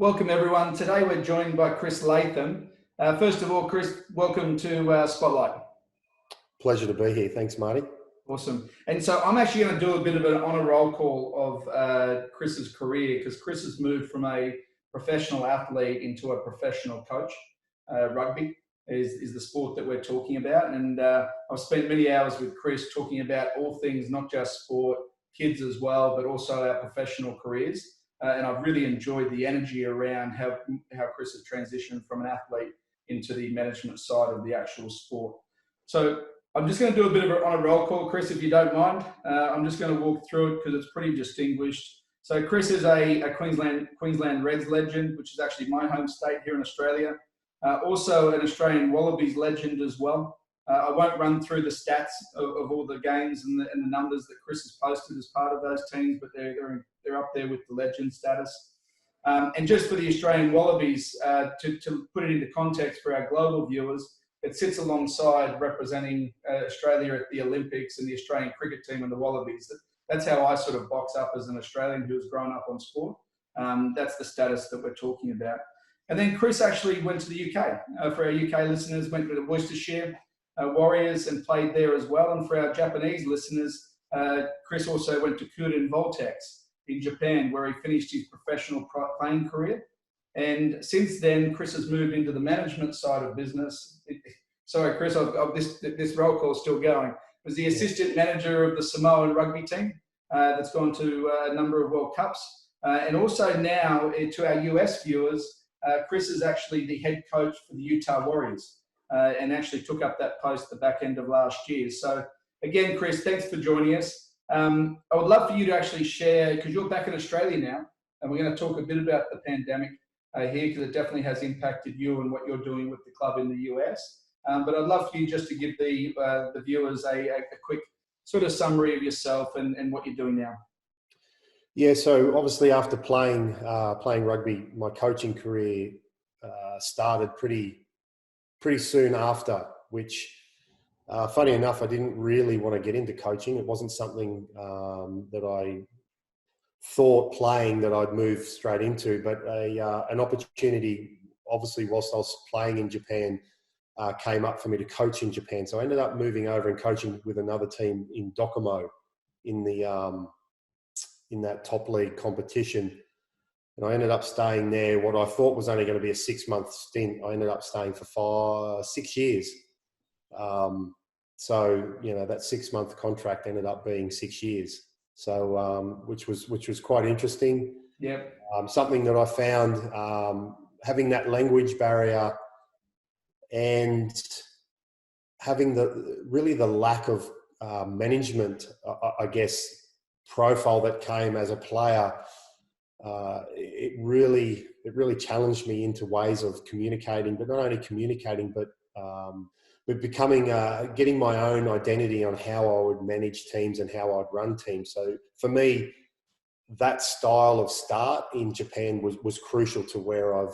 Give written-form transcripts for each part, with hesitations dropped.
Welcome everyone. Today we're joined by Chris Latham. First of all, Chris, welcome to Spotlight. Pleasure to be here. Thanks, Marty. Awesome. And so I'm actually going to do a bit of an honor roll call of Chris's career, because Chris has moved from a professional athlete into a professional coach. Rugby is the sport that we're talking about. And I've spent many hours with Chris talking about all things, not just sport, kids as well, but also our professional careers. And I've really enjoyed the energy around how Chris has transitioned from an athlete into the management side of the actual sport. So I'm just going to do a bit of a roll call, Chris, if you don't mind. I'm just going to walk through it because it's pretty distinguished. So Chris is a Queensland Reds legend, which is actually my home state here in Australia. Also an Australian Wallabies legend as well. I won't run through the stats of all the games and the numbers that Chris has posted as part of those teams, but they're up there with the legend status. And just for the Australian Wallabies, to put it into context for our global viewers, it sits alongside representing Australia at the Olympics and the Australian cricket team and the Wallabies. That's how I sort of box up as an Australian who has grown up on sport. That's the status that we're talking about. And then Chris actually went to the UK. For our UK listeners, went to the Worcestershire Warriors and played there as well. And for our Japanese listeners, Chris also went to Kuden Voltex in Japan, where he finished his professional playing career. And since then, Chris has moved into the management side of business. Sorry, Chris, this roll call is still going. Was the assistant manager of the Samoan rugby team that's gone to a number of World Cups. And also now, to our US viewers, Chris is actually the head coach for the Utah Warriors and actually took up that post the back end of last year. So again, Chris, thanks for joining us. I would love for you to actually share, because you're back in Australia now, and we're going to talk a bit about the pandemic here, because it definitely has impacted you and what you're doing with the club in the US. But I'd love for you just to give the viewers a quick sort of summary of yourself and what you're doing now. Yeah, so obviously after playing rugby, my coaching career started pretty soon after, which funny enough, I didn't really want to get into coaching. It wasn't something that I thought playing that I'd move straight into, but an opportunity, obviously whilst I was playing in Japan, came up for me to coach in Japan. So I ended up moving over and coaching with another team in Docomo in that top league competition. And I ended up staying there. What I thought was only going to be a 6-month stint, I ended up staying for 6 years. So, you know, that 6-month contract ended up being 6 years. So, which was quite interesting. Yeah. Something that I found, having that language barrier and having the lack of management, I guess, profile that came as a player, it really challenged me into ways of communicating, but not only communicating, but becoming, getting my own identity on how I would manage teams and how I'd run teams. So for me, that style of start in Japan was crucial to where I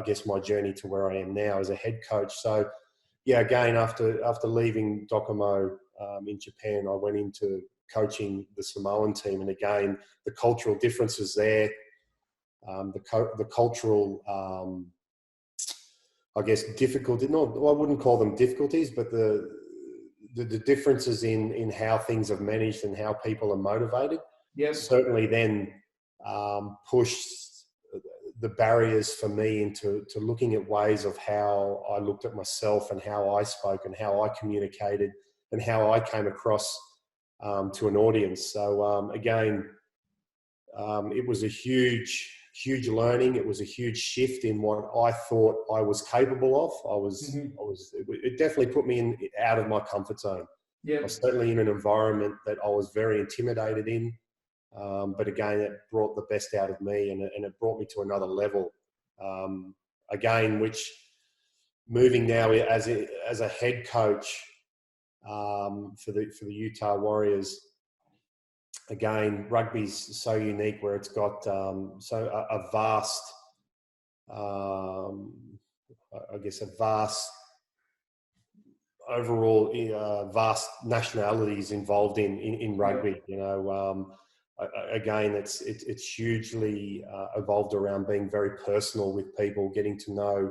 guess my journey to where I am now as a head coach. So yeah, again, after leaving Docomo in Japan, I went into coaching the Samoan team. And again, the cultural differences there, the cultural, I guess, difficulty, I wouldn't call them difficulties, but the differences in how things are managed and how people are motivated. Yes. Certainly then pushed the barriers for me into looking at ways of how I looked at myself and how I spoke and how I communicated and how I came across to an audience. So again, it was a huge learning. It was a huge shift in what I thought I was capable of. It definitely put me out of my comfort zone. Yeah. I was certainly in an environment that I was very intimidated in. But again, it brought the best out of me and it brought me to another level. Again, which moving now as a head coach for the Utah Warriors, again, rugby's so unique where it's got a vast, I guess, a vast overall vast nationalities involved in rugby. You know, again, it's hugely evolved around being very personal with people, getting to know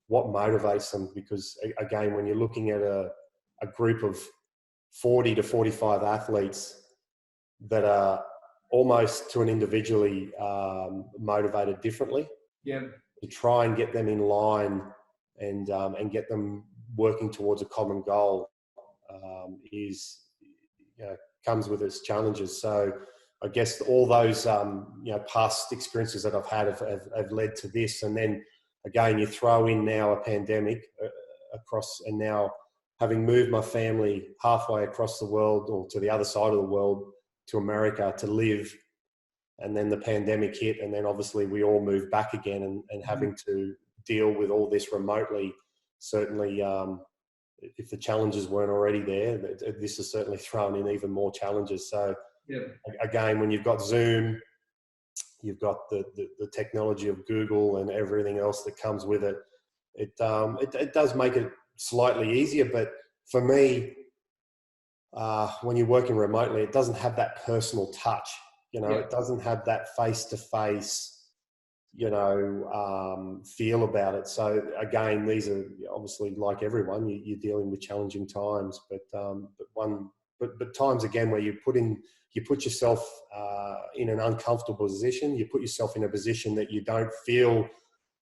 what motivates them. Because again, when you're looking at a group of 40 to 45 athletes that are almost to an individually motivated differently, to try and get them in line and get them working towards a common goal is, comes with its challenges. So I guess all those past experiences that I've had have led to this. And then again, you throw in now a pandemic across, and now having moved my family halfway across the world, or to the other side of the world, to America to live, and then the pandemic hit, and then obviously we all moved back again, and having to deal with all this remotely, certainly if the challenges weren't already there, this has certainly thrown in even more challenges. So again, when you've got Zoom, you've got the technology of Google and everything else that comes with it, it does make it slightly easier. But for me, when you're working remotely, it doesn't have that personal touch. It doesn't have that face-to-face, feel about it. So again, these are obviously, like everyone, you're dealing with challenging times, but times again where you put yourself in an uncomfortable position. You put yourself in a position that you don't feel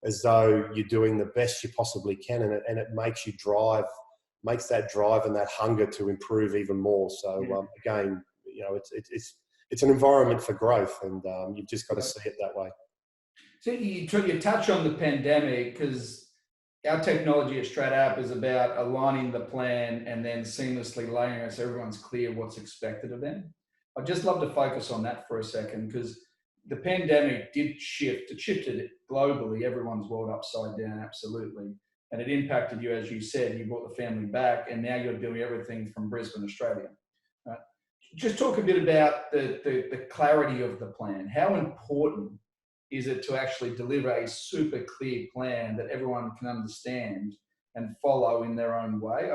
as though you're doing the best you possibly can, and it makes that drive and that hunger to improve even more. So again, it's an environment for growth, and you've just got to see it that way. So you touch on the pandemic, because our technology at stratapp is about aligning the plan and then seamlessly layering it so everyone's clear what's expected of them. I'd just love to focus on that for a second, because the pandemic did shift. It shifted globally, everyone's world upside down, absolutely. And it impacted you, as you said, you brought the family back, and now you're doing everything from Brisbane, Australia. Right? Just talk a bit about the clarity of the plan. How important is it to actually deliver a super clear plan that everyone can understand and follow in their own way?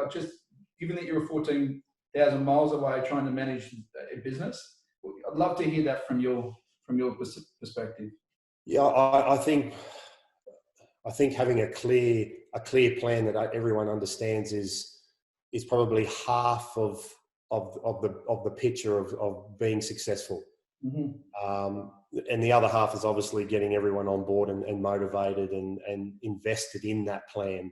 Given that you're 14,000 miles away trying to manage a business, I'd love to hear that from your perspective. Yeah, I think having a clear plan that everyone understands is probably half of the picture of being successful. And the other half is obviously getting everyone on board and motivated and invested in that plan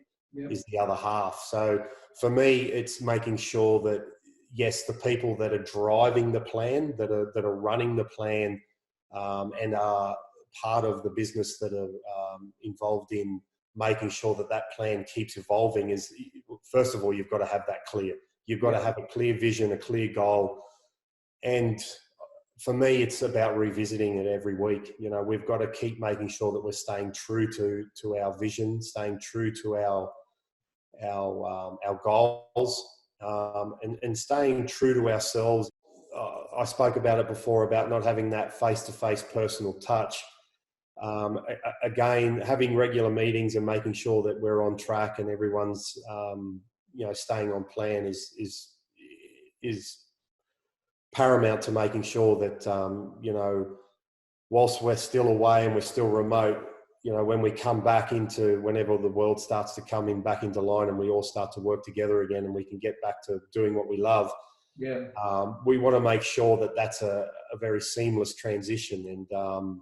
is the other half. So for me, it's making sure that, yes, the people that are driving the plan, that are running the plan, and are part of the business that are involved in making sure that plan keeps evolving is, first of all, you've got to have that clear. You've got to have a clear vision, a clear goal. And for me, it's about revisiting it every week. We've got to keep making sure that we're staying true to our vision, staying true to our goals, and staying true to ourselves. I spoke about it before, about not having that face-to-face personal touch. Again, having regular meetings and making sure that we're on track and everyone's staying on plan is paramount to making sure that whilst we're still away and we're still remote, when we come back into, whenever the world starts to come in back into line and we all start to work together again and we can get back to doing what we love, we want to make sure that that's a very seamless transition. And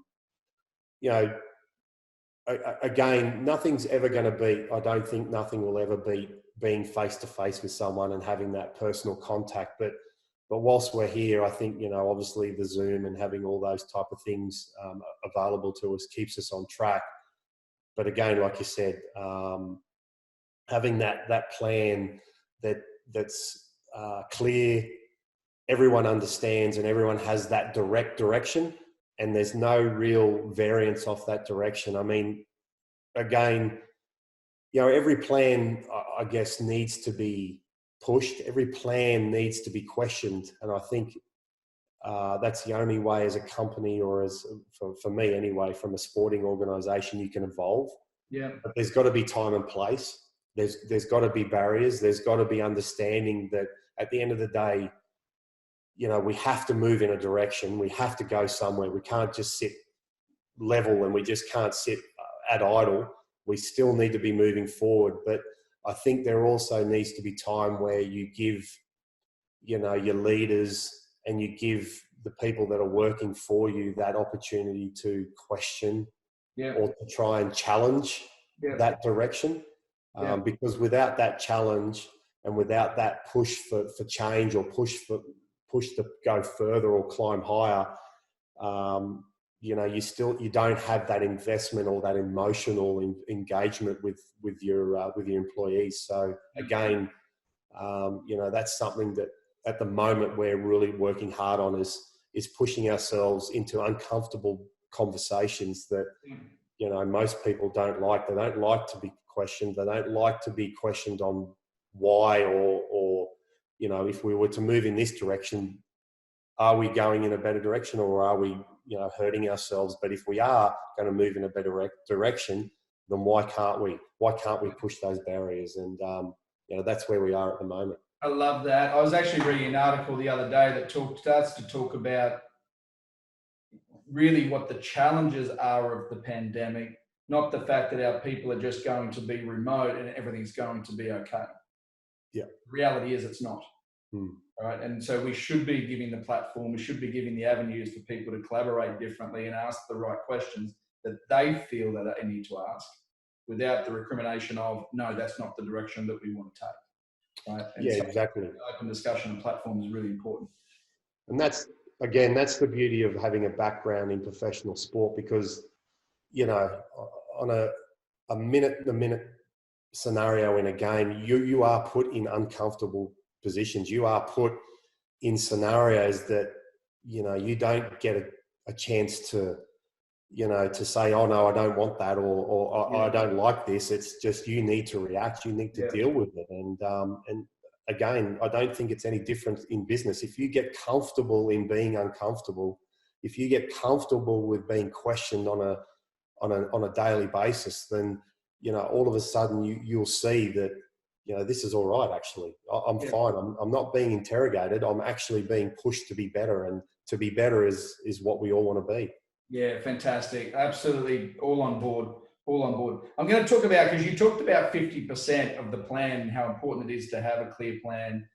again, nothing's ever going to beat, I don't think nothing will ever beat being face to face with someone and having that personal contact. But whilst we're here, I think, obviously the Zoom and having all those type of things available to us keeps us on track. But again, like you said, having that plan that's clear, everyone understands, and everyone has that direct direction, and there's no real variance off that direction. I mean, again, every plan, I guess, needs to be pushed. Every plan needs to be questioned. And I think that's the only way as a company, or for me anyway, from a sporting organisation, you can evolve. But there's got to be time and place. There's got to be barriers. There's got to be understanding that at the end of the day, you know, we have to move in a direction. We have to go somewhere. We can't just sit level, and we just can't sit at idle. We still need to be moving forward. But I think there also needs to be time where you give, you know, your leaders and you give the people that are working for you that opportunity to question or to try and challenge that direction. Because without that challenge and without that push for change, or push to go further or climb higher, you know, you don't have that investment or that emotional engagement with your employees. So again, you know, that's something that at the moment we're really working hard on, is pushing ourselves into uncomfortable conversations that, you know, most people don't like. They don't like to be questioned. They don't like to be questioned on why, or you know, if we were to move in this direction, are we going in a better direction, or are we, you know, hurting ourselves? But if we are going to move in a better direction, then why can't we push those barriers? And you know, that's where we are at the moment. I love that. I was actually reading an article the other day that starts to talk about really what the challenges are of the pandemic, not the fact that our people are just going to be remote and everything's going to be okay. Yeah. The reality is it's not. Right. And so we should be giving the platform, we should be giving the avenues for people to collaborate differently and ask the right questions that they feel that they need to ask, without the recrimination of, no, that's not the direction that we want to take. Right. And yeah, exactly. Open discussion and platform is really important. And that's the beauty of having a background in professional sport, because, you know, on a minute scenario in a game, you are put in uncomfortable positions. You are put in scenarios that, you know, you don't get a chance to, you know, to say, oh no, I don't want that, or I don't like this. It's just, you need to react, you need to deal with it. And again, I don't think it's any different in business. If you get comfortable in being uncomfortable, if you get comfortable with being questioned on a daily basis, then, you know, all of a sudden you'll see that, you know, this is all right. Actually, I'm fine. I'm not being interrogated. I'm actually being pushed to be better, and to be better is what we all want to be. Yeah, fantastic. Absolutely, all on board. All on board. I'm going to talk about, because you talked about 50% of the plan and how important it is to have a clear plan,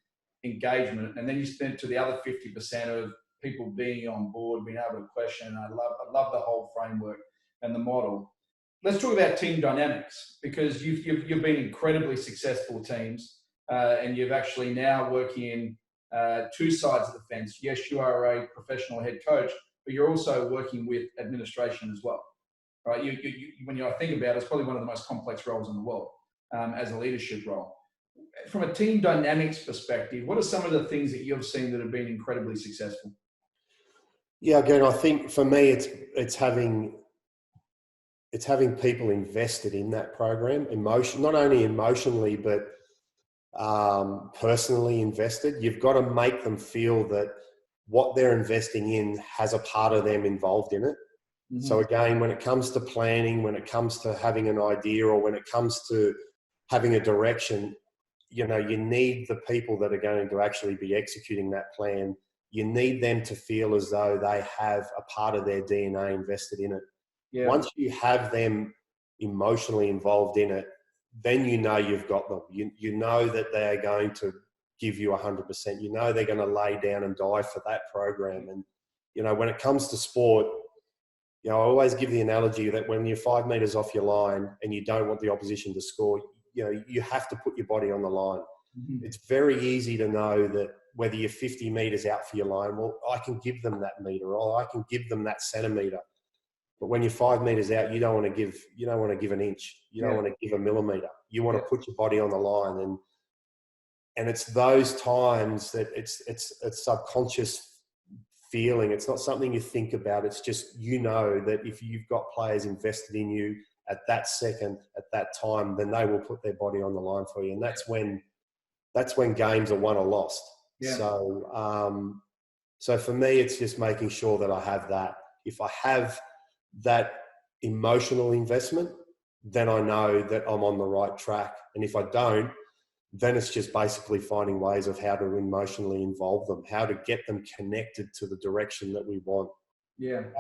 engagement, and then you spent to the other 50% of people being on board, being able to question. I love the whole framework and the model. Let's talk about team dynamics, because you've been incredibly successful teams, and you've actually now working in two sides of the fence. Yes, you are a professional head coach, but you're also working with administration as well, right? When you think about it, it's probably one of the most complex roles in the world, as a leadership role. From a team dynamics perspective, what are some of the things that you've seen that have been incredibly successful? Yeah, again, I think for me, it's having people invested in that program, not only emotionally, but personally invested. You've got to make them feel that what they're investing in has a part of them involved in it. Mm-hmm. So again, when it comes to planning, when it comes to having an idea, or when it comes to having a direction, you know, you need the people that are going to actually be executing that plan. You need them to feel as though they have a part of their DNA invested in it. Yeah. Once you have them emotionally involved in it, then you know you've got them. You know that they're going to give you 100%. You know they're going to lay down and die for that program. And, you know, when it comes to sport, you know, I always give the analogy that when you're 5 meters off your line and you don't want the opposition to score, you know, you have to put your body on the line. Mm-hmm. It's very easy to know that whether you're 50 meters out for your line, well, I can give them that meter, or I can give them that centimeter. But when you're 5 meters out, you don't want to give an inch. You don't want to give a millimeter. You want to put your body on the line. And it's those times that it's subconscious feeling. It's not something you think about. It's just, you know, that if you've got players invested in you at that second, at that time, then they will put their body on the line for you. And that's when games are won or lost. Yeah. So for me, it's just making sure that I have that. If I have that emotional investment, then I know that I'm on the right track. And if I don't, then it's just basically finding ways of how to emotionally involve them, how to get them connected to the direction that we want,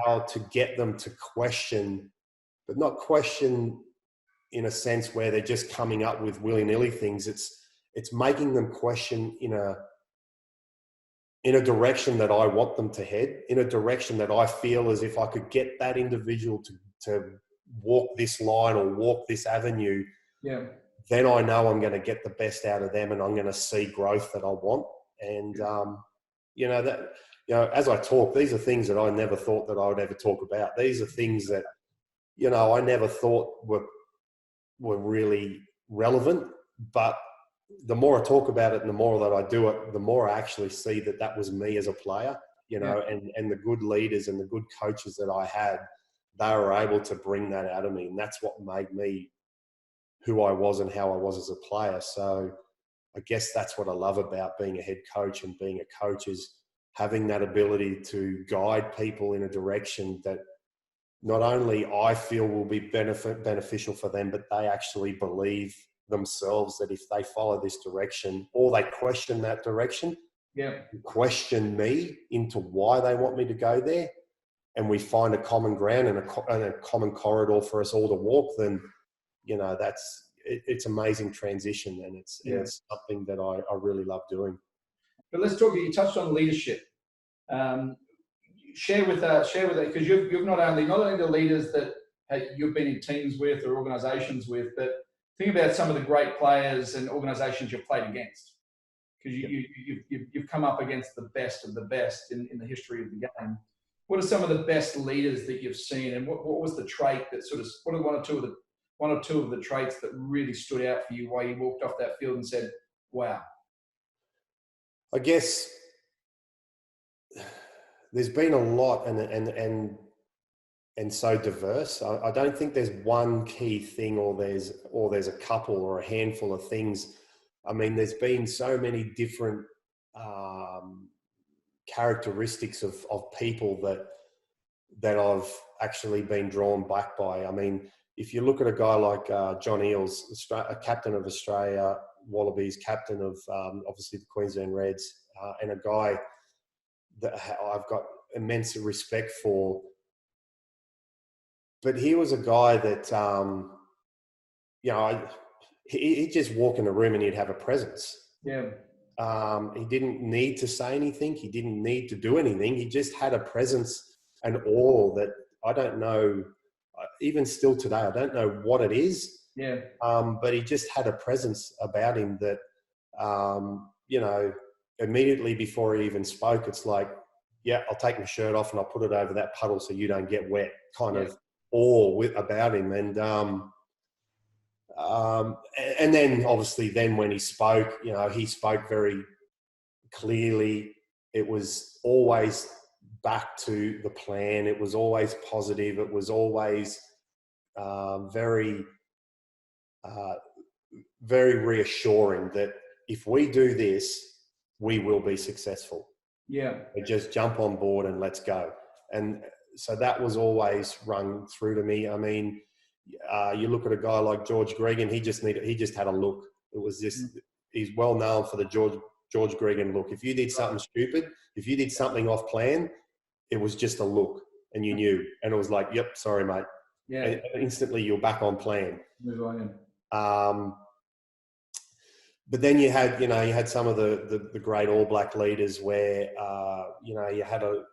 how to get them to question, but not question in a sense where they're just coming up with willy-nilly things. It's making them question in a direction that I want them to head, in a direction that I feel as if I could get that individual to walk this line or walk this avenue. Then I know I'm going to get the best out of them, and I'm going to see growth that I want. And as I talk, these are things that I never thought that I would ever talk about. These are things that I never thought were really relevant, but the more I talk about it and the more that I do it, the more I actually see that was me as a player, and the good leaders and the good coaches that I had, they were able to bring that out of me. And that's what made me who I was and how I was as a player. So I guess that's what I love about being a head coach and being a coach, is having that ability to guide people in a direction that not only I feel will be beneficial for them, but they actually believe themselves that if they follow this direction, or they question that direction, question me into why they want me to go there, and we find a common ground and a common corridor for us all to walk, then it's amazing transition, and it's something that I really love doing. But let's talk. You touched on leadership. Share with that, because you've not only the leaders that you've been in teams with or organisations with, but think about some of the great players and organisations you've played against, because you've come up against the best of the best in the history of the game. What are some of the best leaders that you've seen, and what was the trait that what are one or two of the traits that really stood out for you while you walked off that field and said, "Wow"? I guess there's been a lot and so diverse. I don't think there's one key thing, or there's a couple or a handful of things. I mean, there's been so many different characteristics of people that I've actually been drawn back by. I mean, if you look at a guy like John Eales, a captain of Australia Wallabies, captain of obviously the Queensland Reds, and a guy that I've got immense respect for. But he was a guy that, he'd just walk in a room and he'd have a presence. He didn't need to say anything. He didn't need to do anything. He just had a presence and awe that I don't know, even still today, I don't know what it is. But he just had a presence about him that, immediately before he even spoke, it's like, I'll take my shirt off and I'll put it over that puddle so you don't get wet, kind of awe about him. And then obviously when he spoke, he spoke very clearly. It was always back to the plan. It was always positive. It was always very reassuring that if we do this, we will be successful. Just jump on board and let's go. And so that was always rung through to me. I mean, you look at a guy like George Gregan, he just had a look. It was just, he's well known for the George Gregan look. If you did something stupid, if you did something off plan, it was just a look and you knew. And it was like, yep, sorry, mate. And instantly you're back on plan. But then you had some of the great All Black leaders where, you had a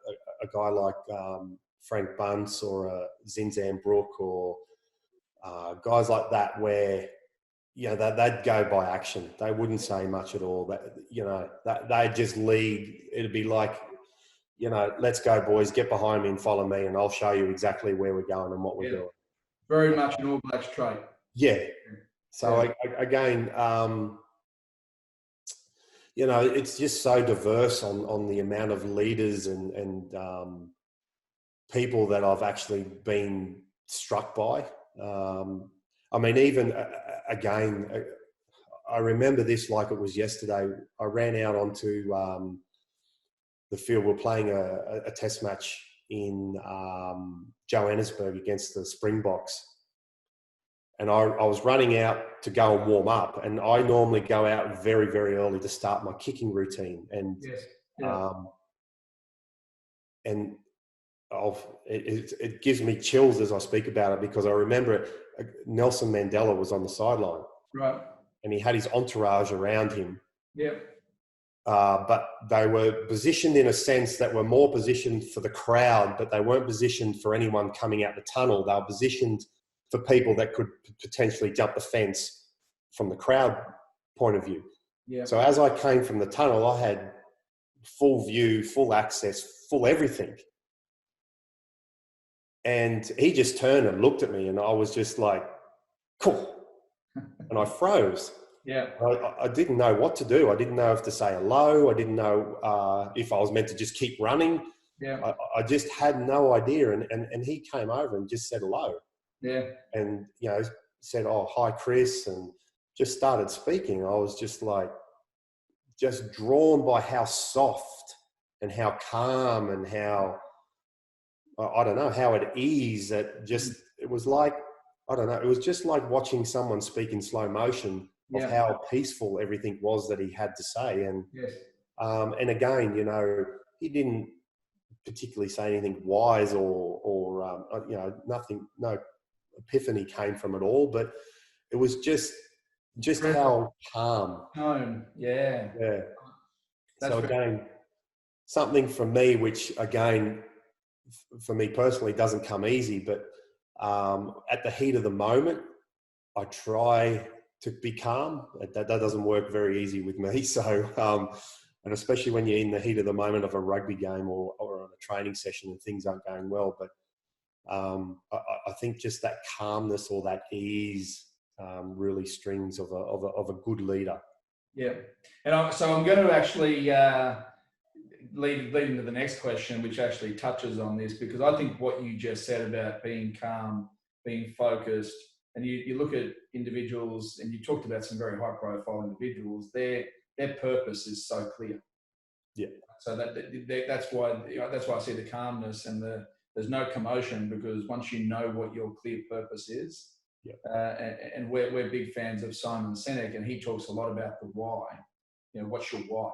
guy like Frank Bunce or Zinzan Brook or guys like that where, they'd go by action. They wouldn't say much at all. They'd just lead. It'd be like, let's go, boys, get behind me and follow me and I'll show you exactly where we're going and what we're doing. Very much an All Blacks trait. So again, it's just so diverse on the amount of leaders and people that I've actually been struck by. I mean, even again, I remember this like it was yesterday. I ran out onto the field. We're playing a test match in Johannesburg against the Springboks. and I was running out to go and warm up, and I normally go out very, very early to start my kicking routine, and Yes. Yeah. And it gives me chills as I speak about it, because I remember Nelson Mandela was on the sideline, Right. and he had his entourage around him. Yeah. But they were positioned in a sense that were more positioned for the crowd, but they weren't positioned for anyone coming out the tunnel. They were positioned for people that could potentially jump the fence from the crowd point of view. Yeah. So as I came from the tunnel, I had full view, full access, full everything. And he just turned and looked at me, and I was just like, cool. And I froze. Yeah. I didn't know what to do. I didn't know if to say hello. I didn't know if I was meant to just keep running. Yeah. I just had no idea. And he came over and just said hello. Yeah. And, you know, said, oh, hi, Chris, and just started speaking. I was just like, just drawn by how soft and how calm and how, I don't know, how at ease that just, it was like, I don't know, it was just like watching someone speak in slow motion of how peaceful everything was that he had to say. And, Yes. and again, you know, he didn't particularly say anything wise or you know, nothing, no epiphany came from it all, but it was just how calm. Yeah. Yeah. That's So again, something for me, which again, for me personally, doesn't come easy, but at the heat of the moment, I try to be calm. That doesn't work very easy with me. So, and especially when you're in the heat of the moment of a rugby game or on a training session and things aren't going well. But I think just that calmness or that ease really strings of a good leader. Yeah. And so I'm going to actually lead into the next question, which actually touches on this, because I think what you just said about being calm, being focused, and you look at individuals, and you talked about some very high-profile individuals. Their purpose is so clear. Yeah. So that's why I see the calmness and there's no commotion, because once you know what your clear purpose is, and we're big fans of Simon Sinek, and he talks a lot about the why. You know, what's your why?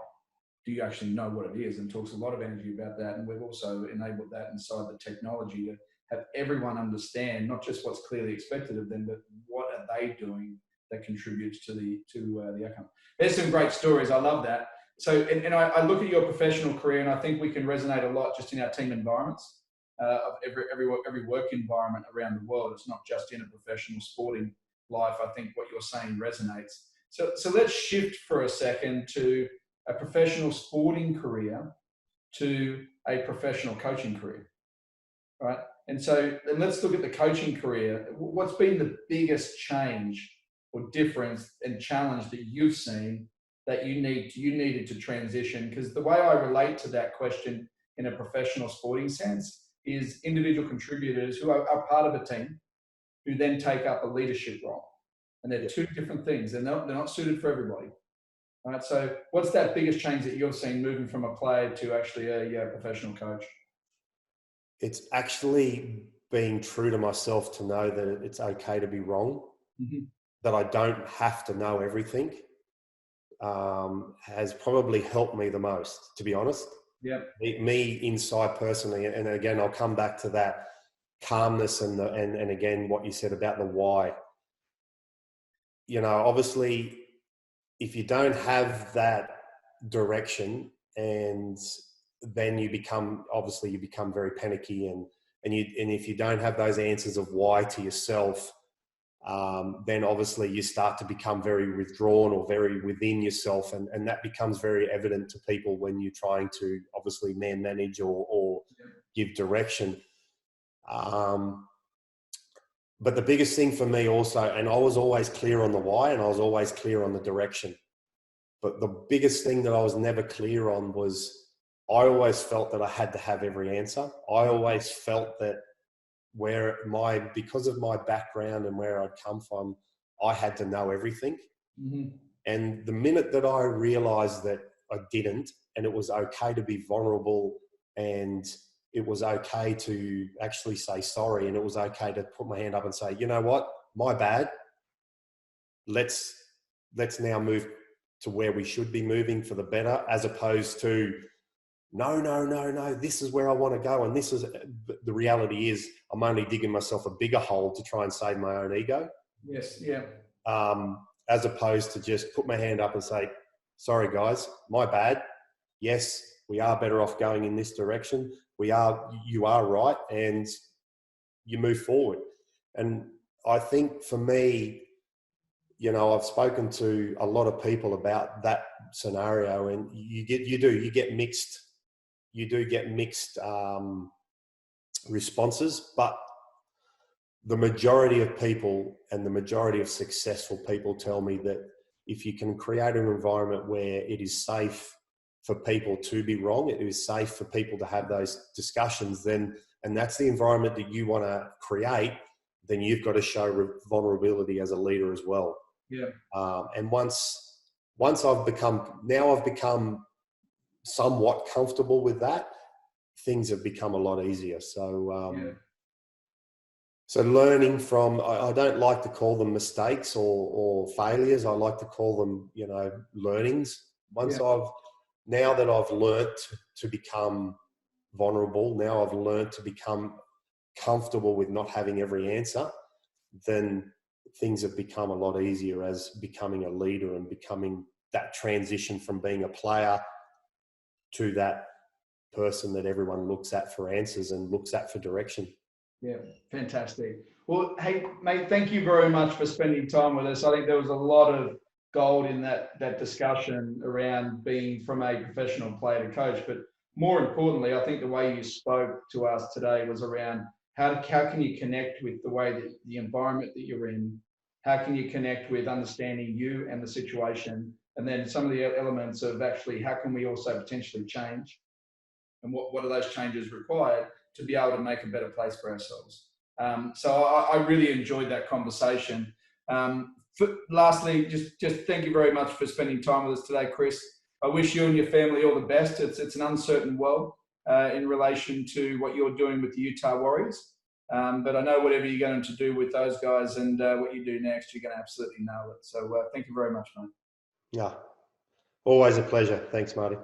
Do you actually know what it is? And talks a lot of energy about that. And we've also enabled that inside the technology to have everyone understand not just what's clearly expected of them, but what are they doing that contributes to the outcome. There's some great stories. I love that. So, and I look at your professional career, and I think we can resonate a lot just in our team environments of every work environment around the world. It's not just in a professional sporting life. I think what you're saying resonates. So let's shift for a second to a professional sporting career to a professional coaching career, right? And let's look at the coaching career. What's been the biggest change or difference and challenge that you've seen that you needed to transition? Because the way I relate to that question in a professional sporting sense is individual contributors who are part of a team who then take up a leadership role. And they're two different things. They're not suited for everybody. All right. So what's that biggest change that you've seen moving from a player to actually a professional coach? It's actually being true to myself to know that it's okay to be wrong, that I don't have to know everything, has probably helped me the most, to be honest. Yeah. Me inside personally. And again, I'll come back to that calmness and again, what you said about the why. You know, obviously, if you don't have that direction, and then you become very panicky, and if you don't have those answers of why to yourself, then obviously you start to become very withdrawn or very within yourself, and that becomes very evident to people when you're trying to obviously manage or give direction. But the biggest thing for me also, and I was always clear on the why and I was always clear on the direction. But the biggest thing that I was never clear on was I always felt that I had to have every answer. I always felt that because of my background and where I'd come from, I had to know everything. And the minute that I realized that I didn't, and it was okay to be vulnerable, and it was okay to actually say sorry, and it was okay to put my hand up and say, you know what, my bad. Let's now move to where we should be moving for the better, as opposed to, no, this is where I want to go. And this is, the reality is I'm only digging myself a bigger hole to try and save my own ego. Yes, yeah. As opposed to just put my hand up and say, sorry guys, my bad. Yes, we are better off going in this direction. You are right. And you move forward. And I think for me, you know, I've spoken to a lot of people about that scenario, and you get mixed responses, but the majority of people and the majority of successful people tell me that if you can create an environment where it is safe for people to be wrong, it is safe for people to have those discussions, then, and that's the environment that you want to create, then you've got to show vulnerability as a leader as well. Yeah. And once I've become somewhat comfortable with that, things have become a lot easier. So, So learning from, I don't like to call them mistakes or failures. I like to call them, you know, learnings. Now that I've learnt to become vulnerable, now I've learnt to become comfortable with not having every answer, then things have become a lot easier as becoming a leader and becoming that transition from being a player to that person that everyone looks at for answers and looks at for direction. Yeah, fantastic. Well, hey, mate, thank you very much for spending time with us. I think there was a lot of gold in that discussion around being from a professional player to coach. But more importantly, I think the way you spoke to us today was around how can you connect with the way that the environment that you're in, how can you connect with understanding you and the situation, and then some of the elements of actually how can we also potentially change, and what are those changes required to be able to make a better place for ourselves. So I really enjoyed that conversation. Lastly, just thank you very much for spending time with us today, Chris. I wish you and your family all the best. It's an uncertain world in relation to what you're doing with the Utah Warriors. But I know whatever you're going to do with those guys and what you do next, you're going to absolutely nail it. So thank you very much, mate. Yeah, always a pleasure. Thanks, Marty.